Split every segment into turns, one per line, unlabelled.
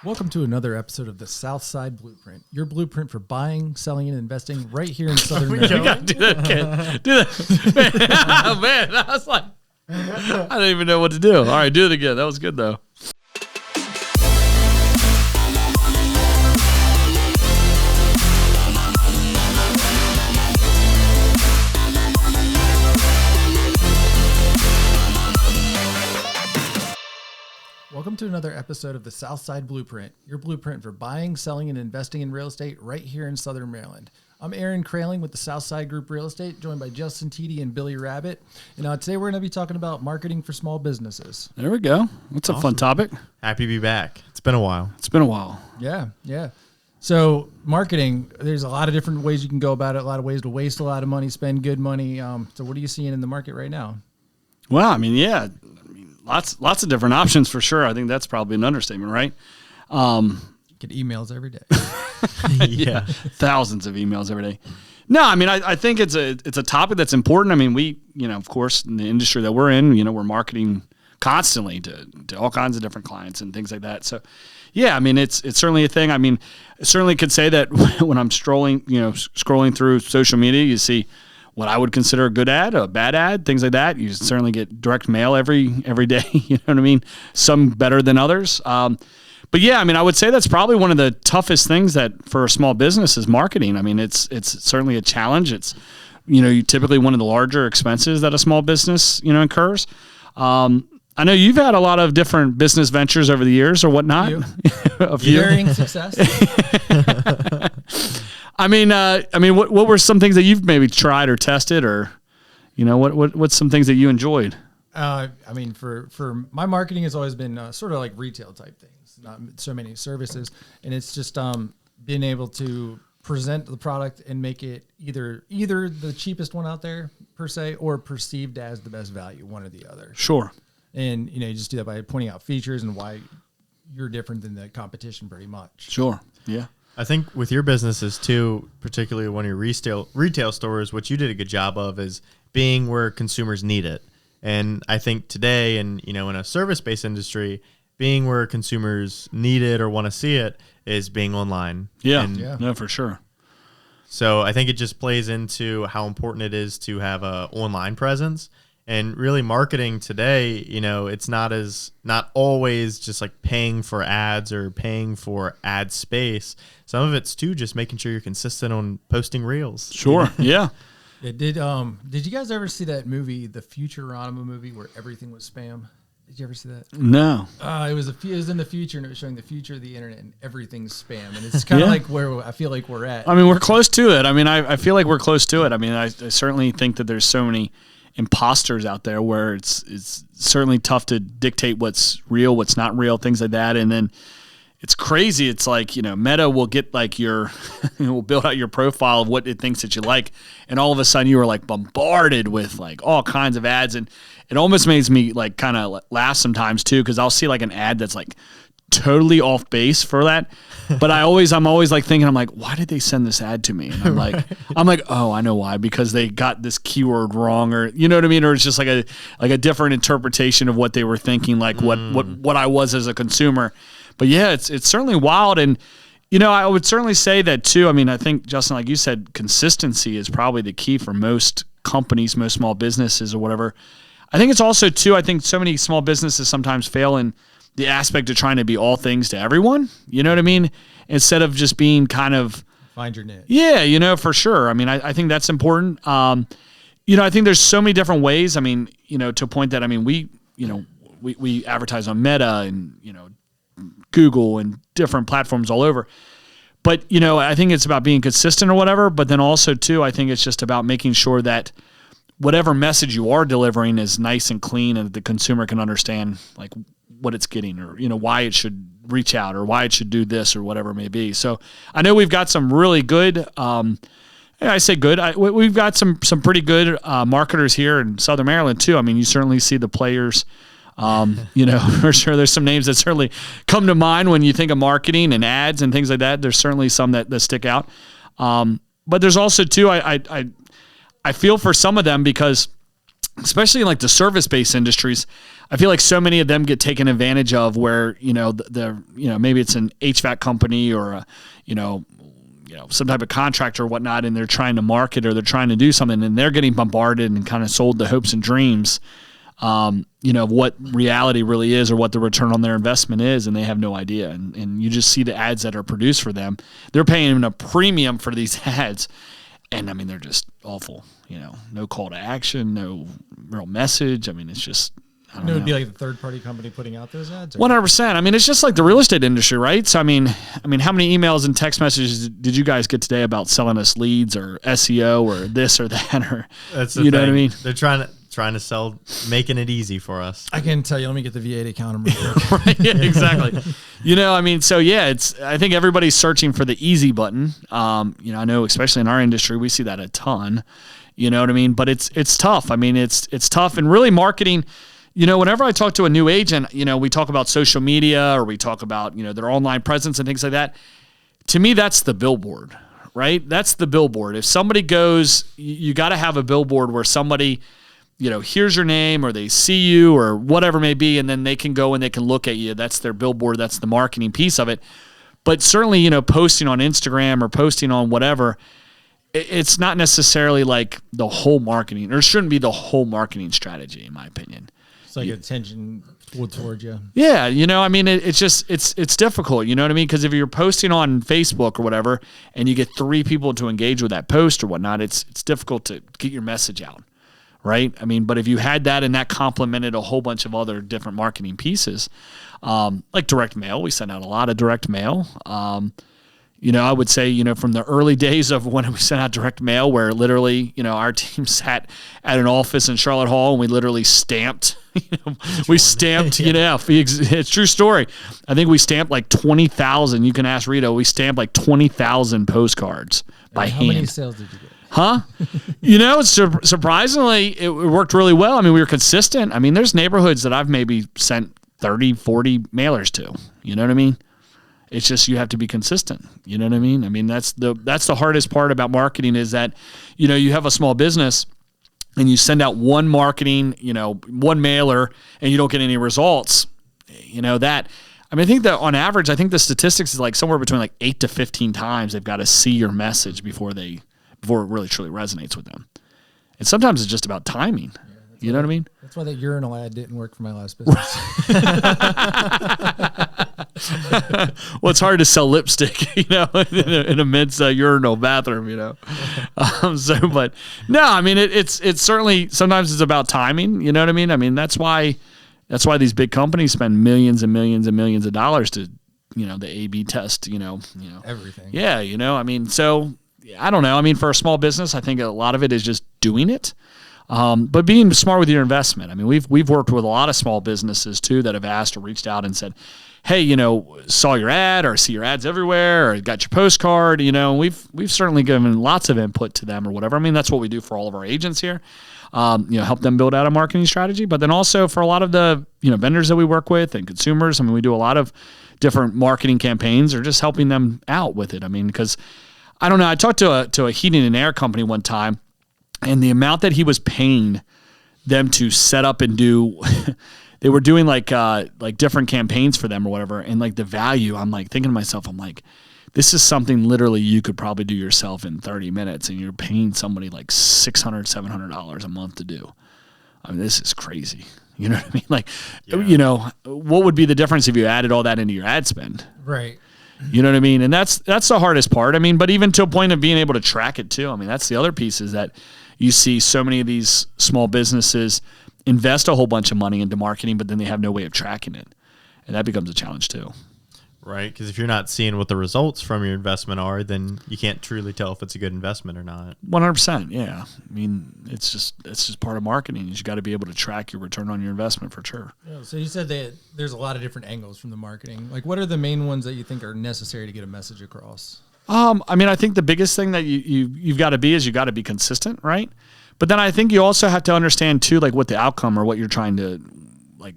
Welcome to another episode of the Southside Blueprint, your blueprint for buying, selling, and investing right here in Southern Maryland.
You gotta do that again. Do that. Oh, man, I was like, I don't even know what to do. All right, do it again. That was good, though.
Welcome to another episode of the Southside Blueprint, your blueprint for buying, selling, and investing in real estate right here in Southern Maryland. I'm Aaron Kraling with the Southside Group Real Estate, joined by Justin Teedy and Billy Rabbit. And today we're going to be talking about marketing for small businesses.
There we go. That's a fun topic.
Happy to be back. It's been a while.
Yeah. So marketing, there's a lot of different ways you can go about it, a lot of ways to waste a lot of money, spend good money. So what are you seeing in the market right now?
Well, I mean, yeah. Lots of different options for sure. I think that's probably an understatement, right?
Get emails every day.
Yeah, thousands of emails every day. No, I mean, I think it's a topic that's important. I mean, we, of course, in the industry that we're in, we're marketing constantly to all kinds of different clients and things like that. So, yeah, I mean, it's certainly a thing. I mean, I certainly could say that when I'm scrolling through social media, you see what I would consider a good ad, a bad ad, things like that. You certainly get direct mail every day. You know what I mean? Some better than others. But yeah, I mean, I would say that's probably one of the toughest things that for a small business is marketing. I mean, it's certainly a challenge. It's, typically one of the larger expenses that a small business, incurs. I know you've had a lot of different business ventures over the years or whatnot.
A few. Varying success.
I mean, what were some things that you've maybe tried or tested, or, what's some things that you enjoyed?
I mean, for my marketing has always been sort of like retail type things, not so many services, and it's just being able to present the product and make it either the cheapest one out there per se, or perceived as the best value, one or the other.
Sure.
And you just do that by pointing out features and why you're different than the competition, pretty much.
Sure. Yeah.
I think with your businesses too, particularly one of your retail stores, what you did a good job of is being where consumers need it. And I think today, in a service-based industry, being where consumers need it or want to see it is being online.
Yeah, no, for sure.
So I think it just plays into how important it is to have a online presence. And really marketing today, it's not always just like paying for ads or paying for ad space. Some of it's too just making sure you're consistent on posting reels.
Sure. Yeah.
Did you guys ever see that movie, the Futurama movie, where everything was spam? Did you ever see that?
No.
It was in the future, and it was showing the future of the internet, and everything's spam. And it's kind of like where I feel like we're at.
I mean, we're close to it. I mean, I feel like we're close to it. I mean, I certainly think that there's so many imposters out there where it's certainly tough to dictate what's real, what's not real, things like that. And then it's crazy. It's like, Meta will get like will build out your profile of what it thinks that you like. And all of a sudden you are like bombarded with like all kinds of ads. And it almost makes me like kind of laugh sometimes too, because I'll see like an ad that's like totally off base for that. But I'm always like thinking, I'm like, why did they send this ad to me? And I'm like, oh, I know why, because they got this keyword wrong, or you know what I mean? Or it's just like a different interpretation of what they were thinking, like what I was as a consumer. But yeah, it's certainly wild. And, I would certainly say that too. I mean, I think, Justin, like you said, consistency is probably the key for most companies, most small businesses or whatever. I think it's also too, I think so many small businesses sometimes fail in the aspect of trying to be all things to everyone, you know what I mean? Instead of just being kind of
find your niche.
Yeah, for sure. I mean, I think that's important. I think there's so many different ways. I mean, to a point that, I mean, we advertise on Meta and, Google and different platforms all over. But, I think it's about being consistent or whatever, but then also too, I think it's just about making sure that whatever message you are delivering is nice and clean and that the consumer can understand like what it's getting, or, why it should reach out, or why it should do this, or whatever it may be. So I know we've got some really good, I say good, we've got some pretty good marketers here in Southern Maryland too. I mean, you certainly see the players, for sure. There's some names that certainly come to mind when you think of marketing and ads and things like that. There's certainly some that stick out. But there's also too, I feel for some of them because especially in like the service-based industries, I feel like so many of them get taken advantage of where, maybe it's an HVAC company or some type of contractor or whatnot, and they're trying to market or they're trying to do something, and they're getting bombarded and kind of sold the hopes and dreams, what reality really is or what the return on their investment is, and they have no idea. And you just see the ads that are produced for them. They're paying a premium for these ads, and I mean, they're just awful. No call to action, no real message. I mean, it's just, I don't know.
It would be like the third-party company putting out those ads?
100%. I mean, it's just like the real estate industry, right? So, I mean, how many emails and text messages did you guys get today about selling us leads or SEO or this or that? Or
that's the
you
thing.
Know what I mean?
They're trying to sell, making it easy for us.
I can tell you. Let me get the V8 account real quick.
Right, yeah, exactly. I think everybody's searching for the easy button. I know, especially in our industry, we see that a ton. You know what I mean? But it's tough. I mean, it's tough, and really marketing. Whenever I talk to a new agent, we talk about social media or we talk about, their online presence and things like that. To me, that's the billboard, right? That's the billboard. If somebody goes, you got to have a billboard where somebody, hears your name or they see you or whatever it may be, and then they can go and they can look at you. That's their billboard. That's the marketing piece of it. But certainly, posting on Instagram or posting on whatever, it's not necessarily like the whole marketing, or it shouldn't be the whole marketing strategy, in my opinion.
It's like attention towards you.
Yeah, it's difficult, you know what I mean? Because if you're posting on Facebook or whatever, and you get 3 people to engage with that post or whatnot, it's difficult to get your message out, right? I mean, but if you had that and that complemented a whole bunch of other different marketing pieces, like direct mail, we send out a lot of direct mail. I would say, from the early days of when we sent out direct mail, where literally, our team sat at an office in Charlotte Hall and we literally stamped, it's true story. I think we stamped like 20,000. You can ask Rito. We stamped like 20,000 postcards by hand.
How many sales did you get?
Huh? Surprisingly, it worked really well. I mean, we were consistent. I mean, there's neighborhoods that I've maybe sent 30, 40 mailers to. You know what I mean? It's just you have to be consistent. You know what I mean? I mean, that's the hardest part about marketing is that, you have a small business and you send out one marketing, one mailer, and you don't get any results. I think that on average, I think the statistics is like somewhere between like 8 to 15 times they've got to see your message before it really truly resonates with them. And sometimes it's just about timing. You know what I mean?
That's why that urinal ad didn't work for my last business.
Well, it's hard to sell lipstick, in a men's urinal bathroom, but no, I mean, it's certainly, sometimes it's about timing. You know what I mean? I mean, that's why these big companies spend millions and millions and millions of dollars to, the A/B test,
everything.
Yeah. I mean, so I don't know. I mean, for a small business, I think a lot of it is just doing it. But being smart with your investment. I mean, we've worked with a lot of small businesses too that have asked or reached out and said, hey, saw your ad or see your ads everywhere or got your postcard, we've certainly given lots of input to them or whatever. I mean, that's what we do for all of our agents here, help them build out a marketing strategy. But then also for a lot of the, vendors that we work with and consumers, I mean, we do a lot of different marketing campaigns or just helping them out with it. I mean, because I don't know, I talked to a heating and air company one time, and the amount that he was paying them to set up and do, they were doing like different campaigns for them or whatever. And like the value, I'm like thinking to myself, I'm like, this is something literally you could probably do yourself in 30 minutes and you're paying somebody like $600, $700 a month to do. I mean, this is crazy. You know what I mean? Like, what would be the difference if you added all that into your ad spend?
Right.
You know what I mean? And that's the hardest part. I mean, but even to a point of being able to track it too. I mean, that's the other piece is that you see so many of these small businesses invest a whole bunch of money into marketing, but then they have no way of tracking it. And that becomes a challenge too.
Right, because if you're not seeing what the results from your investment are, then you can't truly tell if it's a good investment or not.
100%, yeah. I mean, it's just part of marketing. You got to be able to track your return on your investment for sure.
Yeah, so you said that there's a lot of different angles from the marketing. Like, what are the main ones that you think are necessary to get a message across?
I mean, I think the biggest thing that you've got to be is you got to be consistent, right? But then I think you also have to understand too, like what the outcome or what you're trying to, like,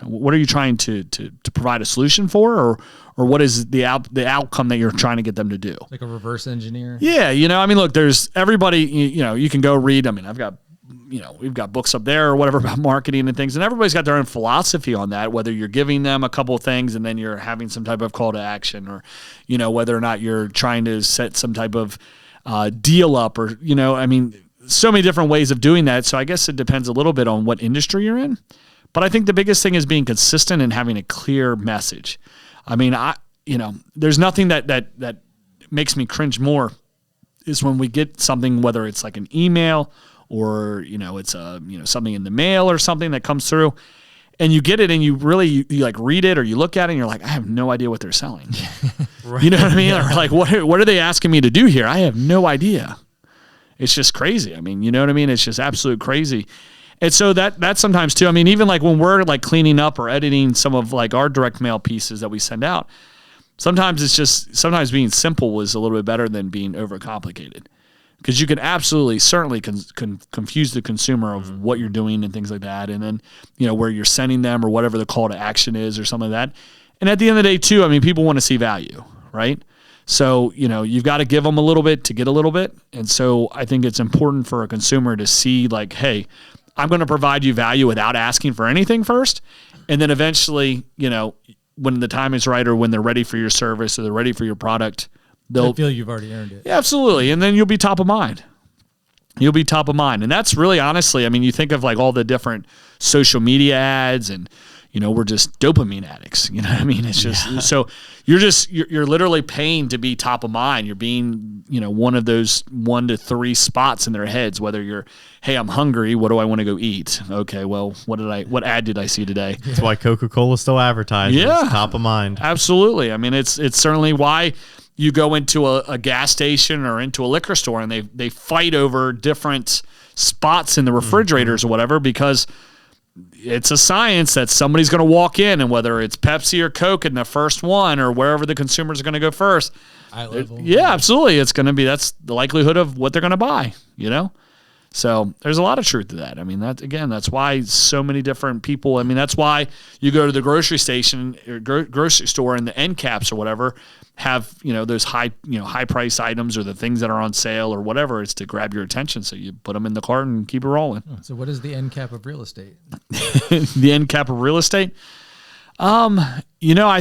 what are you trying to provide a solution for, or what is the outcome that you're trying to get them to do?
Like a reverse engineer?
Yeah. I mean, look, there's everybody, you can go read. I mean, I've got we've got books up there or whatever about marketing and things, and everybody's got their own philosophy on that, whether you're giving them a couple of things and then you're having some type of call to action, or, whether or not you're trying to set some type of deal up, or, so many different ways of doing that. So I guess it depends a little bit on what industry you're in. But I think the biggest thing is being consistent and having a clear message. I mean, there's nothing that makes me cringe more is when we get something, whether it's like an email or, it's something in the mail or something that comes through, and you get it and you like read it or you look at it and you're like, I have no idea what they're selling. Right. You know what I mean? Yeah. Or like, what are they asking me to do here? I have no idea. It's just crazy. I mean, you know what I mean? It's just absolute crazy. And so that's sometimes too. I mean, even like when we're like cleaning up or editing some of like our direct mail pieces that we send out, sometimes being simple is a little bit better than being overcomplicated, because you can absolutely certainly confuse the consumer of what you're doing and things like that. And then, where you're sending them or whatever the call to action is or something like that. And at the end of the day too, I mean, people want to see value, right? So, you've got to give them a little bit to get a little bit. And so I think it's important for a consumer to see like, hey, I'm going to provide you value without asking for anything first. And then eventually, when the time is right or when they're ready for your service or they're ready for your product, they'll
feel you've already earned it.
Yeah, absolutely. And then you'll be top of mind. And that's really, honestly, I mean, you think of like all the different social media ads and, we're just dopamine addicts. You know what I mean? It's just, so you're literally paying to be top of mind. You're being, one of those 1 to 3 spots in their heads, whether you're, hey, I'm hungry. What do I want to go eat? Okay. Well, what ad did I see today?
That's why Coca-Cola still advertises.
Yeah.
Top of mind.
Absolutely. I mean, it's certainly why you go into a gas station or into a liquor store and they fight over different spots in the refrigerators or whatever, because it's a science that somebody's going to walk in, and whether it's Pepsi or Coke in the first one or wherever the consumers are going to go first. Yeah, absolutely. It's going to be, that's the likelihood of what they're going to buy, So there's a lot of truth to that. I mean, that's why so many different people, I mean, that's why you go to the grocery station or grocery store and the end caps or whatever have, those high price items or the things that are on sale or whatever. It's to grab your attention. So you put them in the cart and keep it rolling.
So what is the end cap of real estate?
The end cap of real estate? I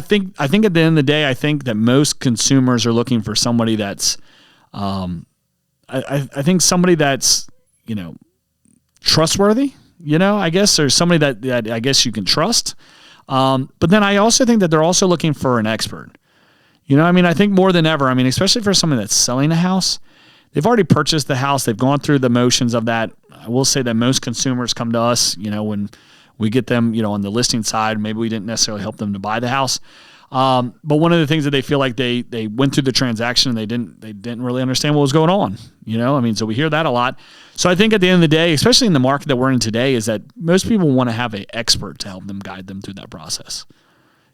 think at the end of the day, I think that most consumers are looking for somebody that's, I think somebody that's, trustworthy, I guess, or somebody that I guess you can trust. But then I also think that they're also looking for an expert. I think more than ever, especially for someone that's selling a house, they've already purchased the house. They've gone through the motions of that. I will say that most consumers come to us, when we get them, on the listing side. Maybe we didn't necessarily help them to buy the house. But one of the things that they feel like they went through the transaction and they didn't really understand what was going on, so we hear that a lot. So I think at the end of the day, especially in the market that we're in today, is that most people want to have an expert to help them guide them through that process.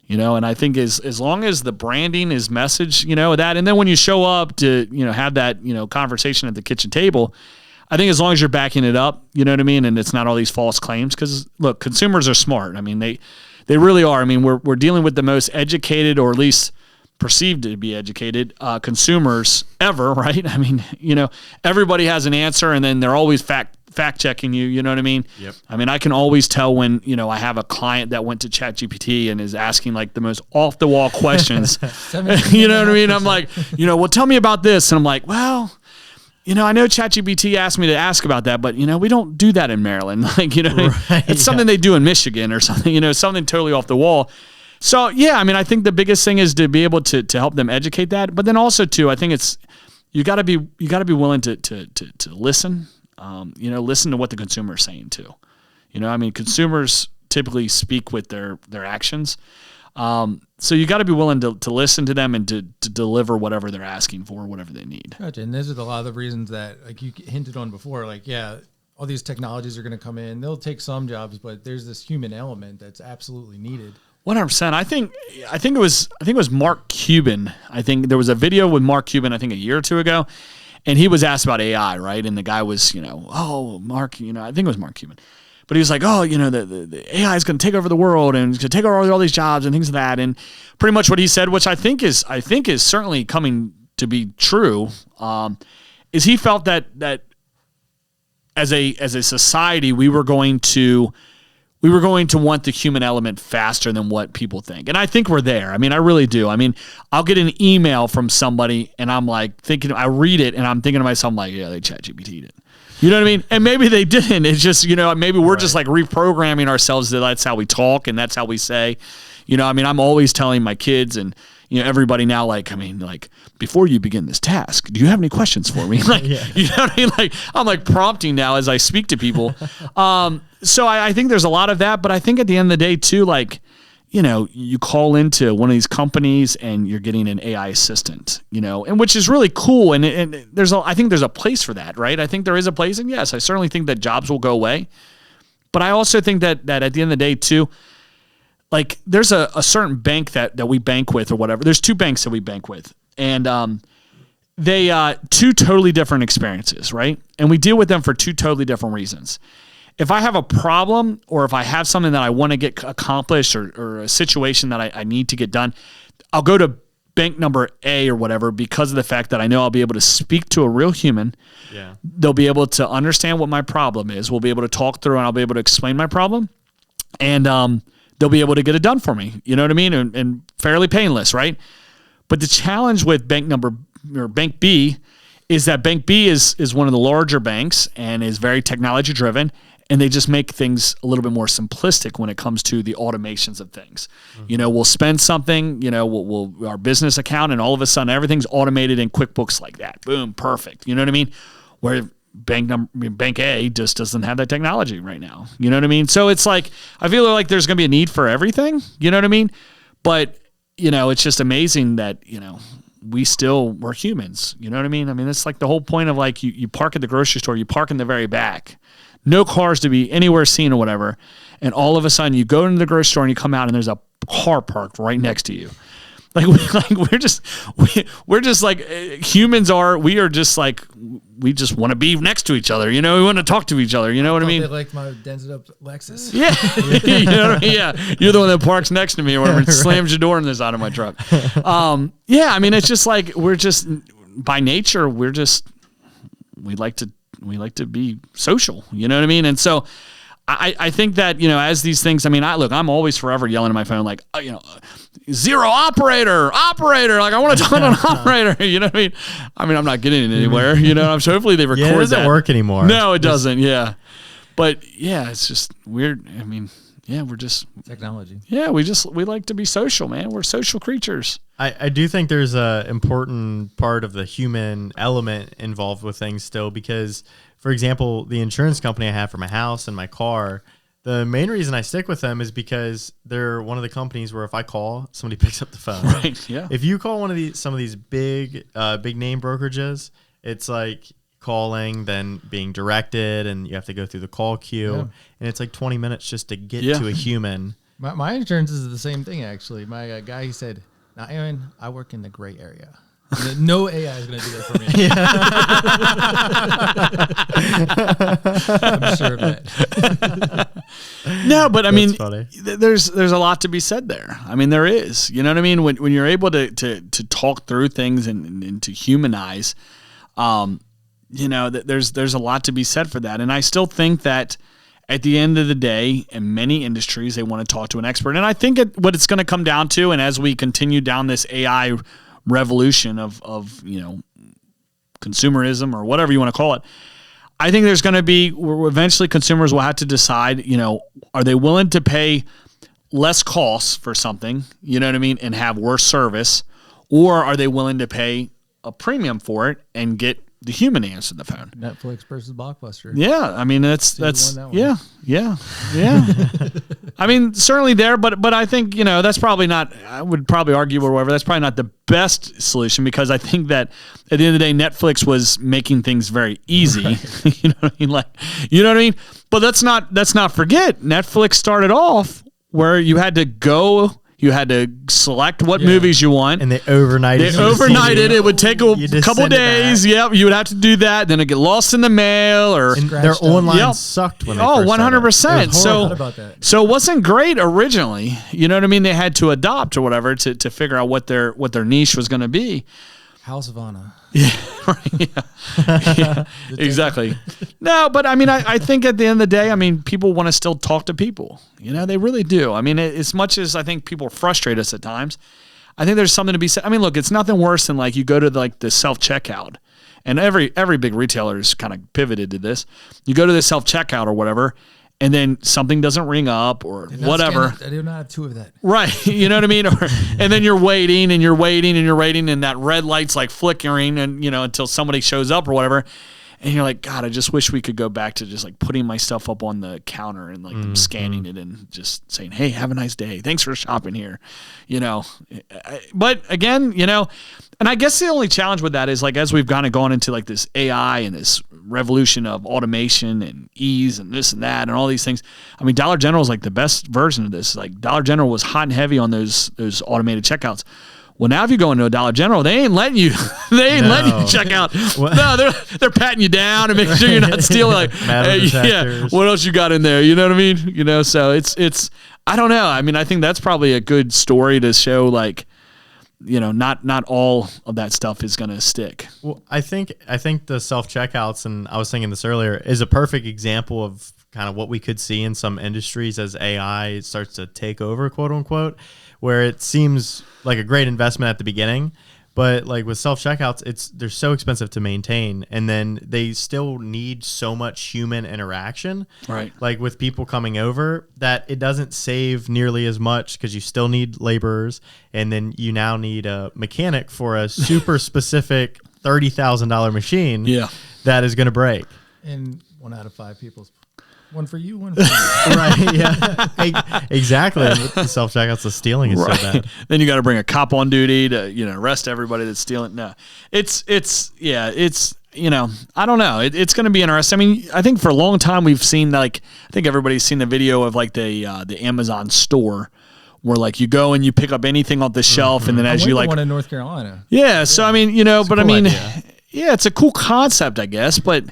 And I think as long as the branding is message, that, and then when you show up to, have that, conversation at the kitchen table, I think as long as you're backing it up, you know what I mean? And it's not all these false claims, because look, consumers are smart. I mean, they really are. I mean, we're dealing with the most educated, or at least perceived to be educated, consumers ever, right? I mean, everybody has an answer, and then they're always fact checking you. You know what I mean?
Yep.
I mean, I can always tell when, I have a client that went to ChatGPT and is asking like the most off the wall questions. You know what I mean? I'm like, well, tell me about this. And I'm like, well, I know ChatGPT asked me to ask about that, but, we don't do that in Maryland. Like, right, it's something they do in Michigan or something, something totally off the wall. So, yeah, I think the biggest thing is to be able to help them educate that. But then also, too, I think it's, you got to be willing to listen, listen to what the consumer is saying, too. Consumers typically speak with their actions. So you got to be willing to listen to them and to deliver whatever they're asking for, whatever they need.
Gotcha. And those are a lot of the reasons that, like you hinted on before, like, yeah, all these technologies are going to come in. They'll take some jobs, but there's this human element that's absolutely needed.
100%. I think it was Mark Cuban. I think there was a video with Mark Cuban, I think a year or two ago, and he was asked about AI, right? And the guy was, oh, Mark, I think it was Mark Cuban. But he was like, oh, the AI is going to take over the world and it's going to take over all these jobs and things like that. And pretty much what he said, which I think is certainly coming to be true, is he felt that as a society, we were going to want the human element faster than what people think. And I think we're there. I mean, I really do. I mean, I'll get an email from somebody and I'm like thinking, I read it and I'm thinking to myself, I'm like, yeah, they ChatGPT'd it. You know what I mean? And maybe they didn't. It's just, maybe we're just like reprogramming ourselves that that's how we talk and that's how we say. I mean, I'm always telling my kids and, everybody now, like, before you begin this task, do you have any questions for me? Like, You know what I mean? Like, I'm like prompting now as I speak to people. So I think there's a lot of that, but I think at the end of the day too, like, you call into one of these companies and you're getting an AI assistant, and which is really cool. And I think there's a place for that, right? I think there is a place. And yes, I certainly think that jobs will go away, but I also think that at the end of the day too, like there's a certain bank that we bank with or whatever. There's two banks that we bank with and, they, two totally different experiences, right? And we deal with them for two totally different reasons. If I have a problem or if I have something that I want to get accomplished or a situation that I need to get done, I'll go to bank number A or whatever because of the fact that I know I'll be able to speak to a real human. Yeah. They'll be able to understand what my problem is. We'll be able to talk through and I'll be able to explain my problem. And they'll be able to get it done for me. You know what I mean? And fairly painless, right? But the challenge with bank B is that bank B is one of the larger banks and is very technology driven. And they just make things a little bit more simplistic when it comes to the automations of things. Mm-hmm. We'll spend something, we'll our business account, and all of a sudden everything's automated in QuickBooks like that. Boom, perfect. You know what I mean? Where Bank A just doesn't have that technology right now. You know what I mean? So it's like I feel like there's going to be a need for everything. You know what I mean? But it's just amazing that we're humans. You know what I mean? I mean, it's like the whole point of like you park at the grocery store, you park in the very back. No cars to be anywhere seen or whatever. And all of a sudden you go into the grocery store and you come out and there's a car parked right next to you. We're just like humans are, we are just like, we just want to be next to each other. We want to talk to each other. You know what I mean?
They liked my dented up Lexus.
Yeah. You know what I mean? Yeah. You're the one that parks next to me or whatever and slams your door in the side of my truck. Yeah. I mean, it's just like, we're just by nature, we like to be social, you know what I mean? And so I think that, as these things, I mean, I'm always forever yelling at my phone, like, zero operator, like I want to talk to an operator, you know what I mean? I mean, I'm not getting it anywhere, so hopefully they record that.
It doesn't work anymore.
No, it doesn't. Yeah. But yeah, it's just weird. I mean, yeah, we're just
technology.
Yeah. We like to be social, man. We're social creatures.
I do think there's a important part of the human element involved with things still because, for example, the insurance company I have for my house and my car, the main reason I stick with them is because they're one of the companies where if I call, somebody picks up the phone.
Right. Yeah.
If you call some of these big name brokerages, it's like calling, then being directed, and you have to go through the call queue, and it's like 20 minutes just to get to a human.
My insurance is the same thing, actually. My guy, he said, "Now, Aaron, I work in the gray area. No AI is going to do that for me." I'm sure of that.
No, but I mean, there's a lot to be said there. I mean, there is. You know what I mean? When you're able to talk through things and to humanize, there's a lot to be said for that. And I still think that at the end of the day, in many industries, they want to talk to an expert. And I think what it's going to come down to, and as we continue down this AI revolution of consumerism or whatever you want to call it, I think there's going to be eventually consumers will have to decide, are they willing to pay less costs for something, you know what I mean, and have worse service, or are they willing to pay a premium for it and get the human to answer the phone?
Netflix versus Blockbuster.
Yeah, I mean that's yeah. I mean certainly there, but I think that's probably not. I would probably argue or whatever. That's probably not the best solution because I think that at the end of the day, Netflix was making things very easy. Right. You know what I mean? You know what I mean? But let's not forget Netflix started off where you had to go. You had to select what movies you want.
And they overnighted
it. It would take a couple days. Yep. You would have to do that. Then it'd get lost in the mail or
their online sucked when they first
100%. So it wasn't great originally. You know what I mean? They had to adopt or whatever to figure out what their niche was going to be.
House of Anna.
Yeah, right. Yeah, exactly. No, but I mean, I think at the end of the day, I mean, people want to still talk to people. They really do. I mean, as much as I think people frustrate us at times, I think there's something to be said. I mean, look, it's nothing worse than like you go to like the self-checkout, and every big retailer is kind of pivoted to this. You go to the self-checkout or whatever, and then something doesn't ring up or whatever.
I do not have two of that.
Right. You know what I mean? And then you're waiting and you're waiting and you're waiting and that red light's like flickering and, until somebody shows up or whatever. And you're like, God, I just wish we could go back to just like putting my stuff up on the counter and like them scanning it and just saying, hey, have a nice day. Thanks for shopping here. But again, and I guess the only challenge with that is like, as we've kind of gone into like this AI and this revolution of automation and ease and this and that and all these things. I mean, Dollar General is like the best version of this. Like Dollar General was hot and heavy on those automated checkouts. Well, now if you go into a Dollar General, they ain't letting you. Letting you check out. No, they're patting you down and making sure you're not stealing. Like, hey, what else you got in there? You know what I mean? So it's. I don't know. I mean, I think that's probably a good story to show. Like, not all of that stuff is going to stick.
Well, I think the self checkouts, and I was thinking this earlier, is a perfect example of kind of what we could see in some industries as AI starts to take over, quote unquote, where it seems like a great investment at the beginning, but like with self checkouts, they're so expensive to maintain, and then they still need so much human interaction,
right?
Like with people coming over, that it doesn't save nearly as much because you still need laborers, and then you now need a mechanic for a super specific $30,000 machine, that is going to break.
And 1 out of 5 people's. One for you, one for me.
Right, yeah. Exactly. With the self-checkouts, the stealing is so bad.
Then you got to bring a cop on duty to, arrest everybody that's stealing. No, it's I don't know. It's going to be interesting. I mean, I think for a long time we've seen I think everybody's seen the video of like the Amazon store where like you go and you pick up anything off the shelf and then as you like
one in North Carolina.
Yeah. So, I mean,
it's
but
a cool
I mean,
idea.
Yeah, it's a cool concept, I guess, but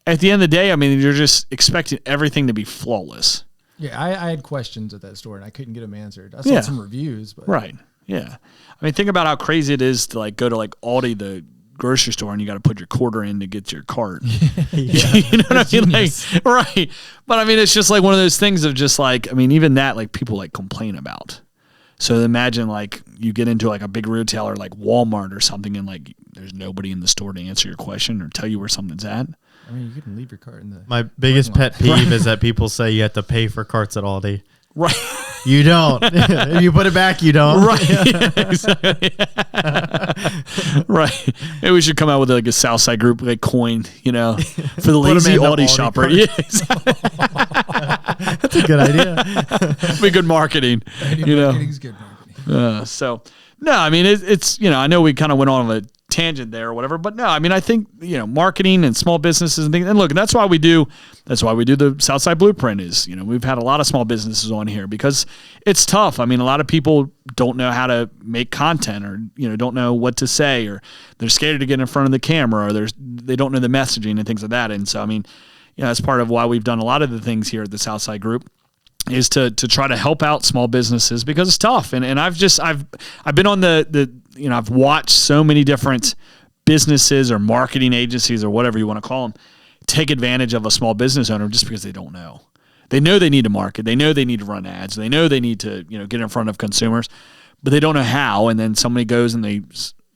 at the end of the day, I mean, you're just expecting everything to be flawless.
Yeah, I had questions at that store and I couldn't get them answered. I saw some reviews, but
right, yeah. I mean, think about how crazy it is to like go to like Aldi, the grocery store, and you got to put your quarter in to get your cart. You know what I mean? Like, right. But I mean, it's just like one of those things of just like, I mean, even that like people like complain about. So imagine like you get into like a big retailer like Walmart or something, and like there's nobody in the store to answer your question or tell you where something's at.
I mean, you can leave your cart in the.
My biggest pet peeve is that people say you have to pay for carts at Aldi.
Right.
You don't. If you put it back, you don't.
Right. Yeah, exactly. Right. Maybe we should come out with like a Southside group like coin, for the lazy Aldi shopper. Cart. Yeah, exactly.
That's a good idea.
Be good marketing.
Marketing's good marketing.
So no, I mean it's I know we kind of went on a tangent there or whatever, but no, I mean I think marketing and small businesses and things, and look, that's why we do the Southside Blueprint is we've had a lot of small businesses on here because it's tough. I mean, a lot of people don't know how to make content or don't know what to say, or they're scared to get in front of the camera, or they don't know the messaging and things like that. And so I mean, that's part of why we've done a lot of the things here at the Southside Group is to try to help out small businesses because it's tough. And I've been on I've watched so many different businesses or marketing agencies or whatever you want to call them take advantage of a small business owner just because they don't know. They know they need to market. They know they need to run ads. They know they need to get in front of consumers, but they don't know how. And then somebody goes and they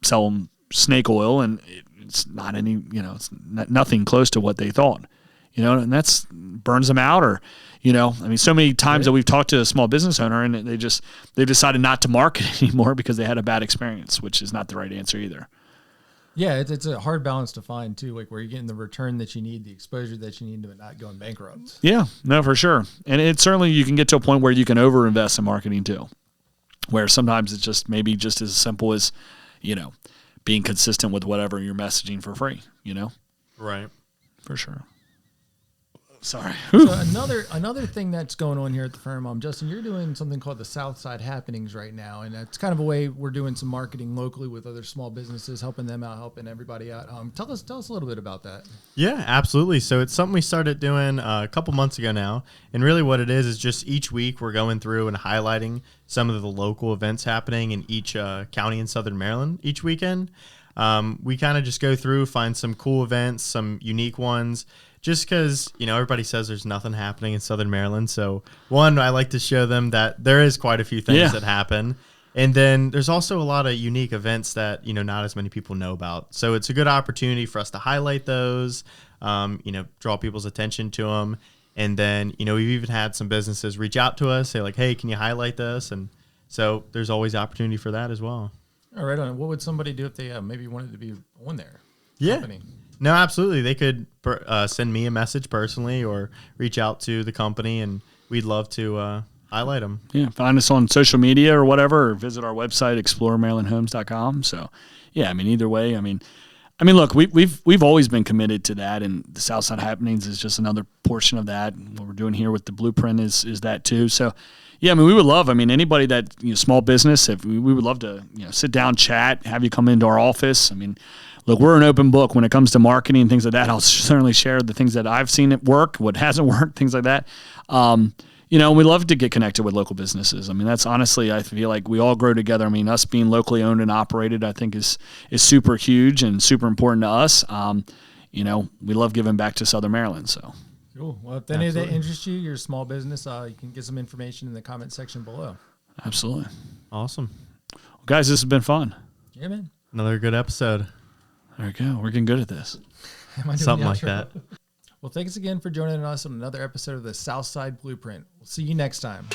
sell them snake oil, and it's not any it's nothing close to what they thought. And that's burns them out, or I mean, so many times that we've talked to a small business owner and they've decided not to market anymore because they had a bad experience, which is not the right answer either.
Yeah, it's a hard balance to find too, like where you're getting the return that you need, the exposure that you need, but not going bankrupt.
Yeah, no, for sure. And it certainly you can get to a point where you can overinvest in marketing too, where sometimes it's just maybe just as simple as being consistent with whatever you're messaging for free.
Right,
for sure. Sorry.
So another thing that's going on here at the firm, Justin, you're doing something called the Southside Happenings right now, and it's kind of a way we're doing some marketing locally with other small businesses, helping them out, helping everybody out. Tell us a little bit about that.
Yeah, absolutely. So it's something we started doing a couple months ago now, and really what it is just each week we're going through and highlighting some of the local events happening in each county in Southern Maryland each weekend. We kind of just go through, find some cool events, some unique ones, just because, everybody says there's nothing happening in Southern Maryland. So one, I like to show them that there is quite a few things that happen. And then there's also a lot of unique events that, not as many people know about. So it's a good opportunity for us to highlight those, draw people's attention to them. And then, we've even had some businesses reach out to us, say like, hey, can you highlight this? And so there's always opportunity for that as well.
All right. What would somebody do if they maybe wanted to be on their company?
No, absolutely. They could send me a message personally or reach out to the company, and we'd love to highlight them.
Yeah, find us on social media or whatever, or visit our website, exploremarylandhomes.com. So, yeah, either way, look, we've always been committed to that, and the Southside Happenings is just another portion of that. What we're doing here with the Blueprint is that too. So, yeah, we would love, anybody that, small business, if we would love to, sit down, chat, have you come into our office. Look, we're an open book when it comes to marketing and things like that. I'll certainly share the things that I've seen it work, what hasn't worked, things like that. And we love to get connected with local businesses. That's honestly, I feel like we all grow together. Us being locally owned and operated, I think is super huge and super important to us. We love giving back to Southern Maryland. So
cool. Well, if any of that interests you, your small business, you can get some information in the comment section below.
Absolutely.
Awesome.
Well, guys, this has been fun.
Yeah, man.
Another good episode.
There we go. We're getting good at this.
Something like that.
Well, thanks again for joining us on another episode of the Southside Blueprint. We'll see you next time.